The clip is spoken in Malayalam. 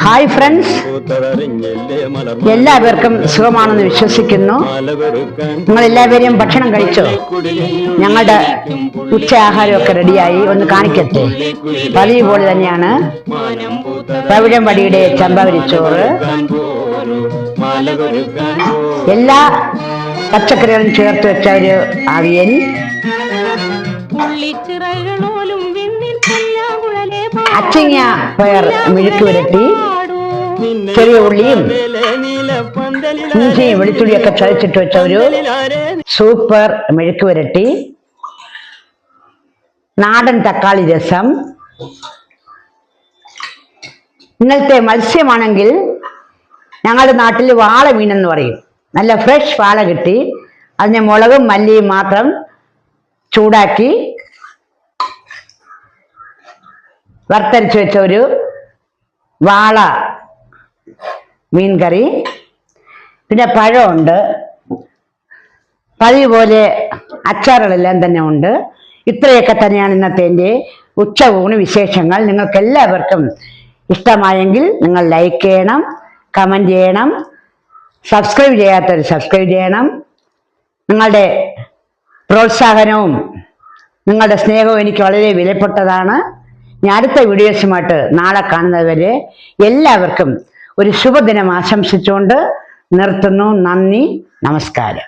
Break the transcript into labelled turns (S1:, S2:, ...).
S1: ഹായ് ഫ്രണ്ട്സ്, എല്ലാവർക്കും സുഖമാണെന്ന് വിശ്വസിക്കുന്നു. നിങ്ങൾ എല്ലാവരെയും ഭക്ഷണം കഴിച്ചോ? ഞങ്ങളുടെ ഉച്ചയാഹാരമൊക്കെ റെഡിയായി. ഒന്ന് കാണിക്കട്ടെ. പതിവ് പോലെ തന്നെയാണ് പവിഴം വടിയുടെ ചമ്പവരിച്ചോറ്, എല്ലാ പച്ചക്കറികളും ചേർത്ത് വെച്ച ഒരു അവിയൽ, അച്ചിങ്ങ പയർ മെഴുക്ക് പുരട്ടി, ചെറിയ ഉള്ളിയും ഇഞ്ചിയും വെളുത്തുള്ളിയൊക്കെ ചതച്ചിട്ട് വെച്ച ഒരു സൂപ്പർ മെഴുക്ക് പുരട്ടി, നാടൻ തക്കാളി രസം. ഇന്നലത്തെ മത്സ്യമാണെങ്കിൽ ഞങ്ങളുടെ നാട്ടിൽ വാള മീനെന്ന് പറയും. നല്ല ഫ്രഷ് വാള കിട്ടി. അതിനെ മുളകും മല്ലിയും മാത്രം ചൂടാക്കി വറുത്തരച്ച് വെച്ച ഒരു വാള മീൻ കറി. പിന്നെ പഴമുണ്ട്. പതിവ് പോലെ അച്ചാറുകളെല്ലാം തന്നെ ഉണ്ട്. ഇത്രയൊക്കെ തന്നെയാണ് ഇന്നത്തെ എൻ്റെ ഉച്ചയൂണ് വിശേഷങ്ങൾ. നിങ്ങൾക്ക് എല്ലാവർക്കും ഇഷ്ടമായെങ്കിൽ നിങ്ങൾ ലൈക്ക് ചെയ്യണം, കമൻറ്റ് ചെയ്യണം, സബ്സ്ക്രൈബ് ചെയ്യാത്തവർ സബ്സ്ക്രൈബ് ചെയ്യണം. നിങ്ങളുടെ പ്രോത്സാഹനവും നിങ്ങളുടെ സ്നേഹവും എനിക്ക് വളരെ വിലപ്പെട്ടതാണ്. ഞാൻ അടുത്ത വീഡിയോസുമായിട്ട് നാളെ കാണുന്നതുവരെ എല്ലാവർക്കും ഒരു ശുഭദിനം ആശംസിച്ചുകൊണ്ട് നിർത്തുന്നു. നന്ദി, നമസ്കാരം.